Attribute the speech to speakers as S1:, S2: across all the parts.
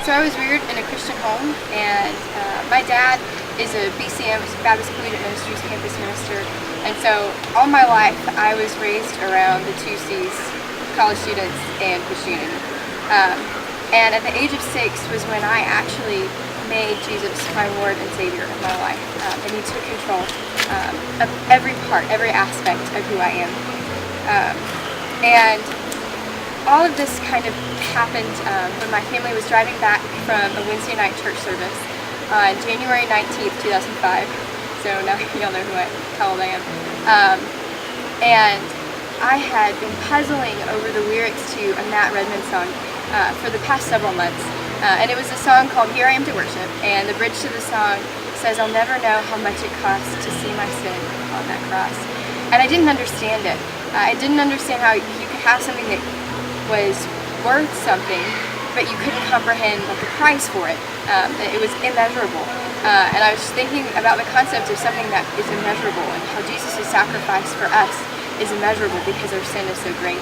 S1: So I was reared in a Christian home, and my dad is a BCM, Baptist Collegiate Ministries campus minister, and so all my life I was raised around the two C's, college students and Christianity. And at the age of 6 was when I actually made Jesus my Lord and Savior of my life, and He took control of every part, every aspect of who I am. And all of this kind of happened when my family was driving back from a Wednesday night church service on January 19th, 2005. So now y'all know how old I am. And I had been puzzling over the lyrics to a Matt Redman song for the past several months. And it was a song called Here I Am to Worship. And the bridge to the song says, I'll never know how much it costs to see my sin on that cross. And I didn't understand it. I didn't understand how you could have something that was worth something, but you couldn't comprehend the price for it. It was immeasurable. And I was just thinking about the concept of something that is immeasurable and how Jesus' sacrifice for us is immeasurable because our sin is so great.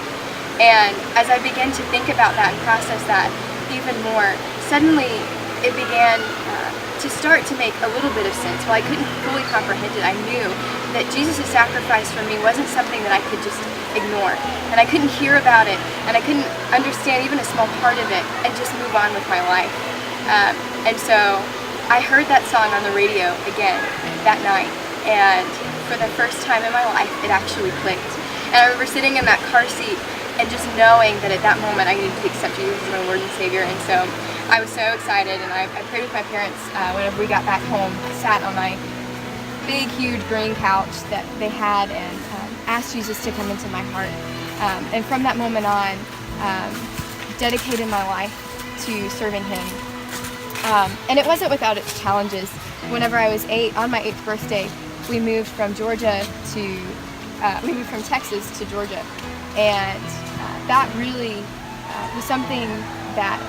S1: And as I began to think about that and process that even more, suddenly it began to start to make a little bit of sense. While I couldn't fully comprehend it, I knew that Jesus' sacrifice for me wasn't something that I could just ignore. And I couldn't hear about it, and I couldn't understand even a small part of it, and just move on with my life. And so I heard that song on the radio again that night, and for the first time in my life, it actually clicked. And I remember sitting in that car seat and just knowing that at that moment I needed to accept Jesus as my Lord and Savior. And so I was so excited, and I prayed with my parents whenever we got back home, sat on my big, huge green couch that they had, and asked Jesus to come into my heart. And from that moment on, dedicated my life to serving Him. And it wasn't without its challenges. Whenever I was 8, on my 8th birthday, we moved from Texas to Georgia. And that really was something that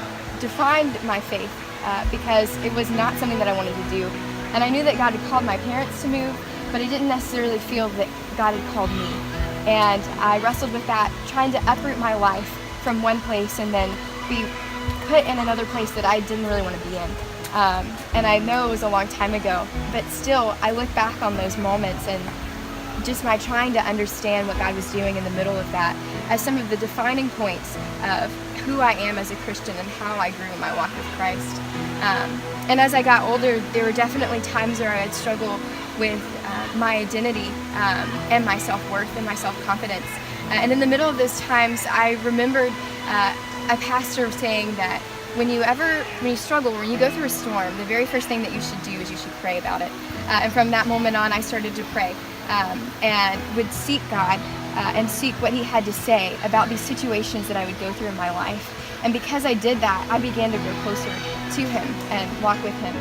S1: defined my faith because it was not something that I wanted to do. And I knew that God had called my parents to move, but I didn't necessarily feel that God had called me. And I wrestled with that, trying to uproot my life from one place and then be put in another place that I didn't really want to be in. And I know it was a long time ago, but still I look back on those moments and just my trying to understand what God was doing in the middle of that as some of the defining points of who I am as a Christian and how I grew in my walk with Christ. And as I got older, there were definitely times where I'd struggle with my identity and my self-worth and my self-confidence. And in the middle of those times, I remembered a pastor saying that when you struggle, when you go through a storm, the very first thing that you should do is you should pray about it. And from that moment on, I started to pray and would seek God and seek what He had to say about these situations that I would go through in my life. And because I did that, I began to grow closer to Him and walk with Him.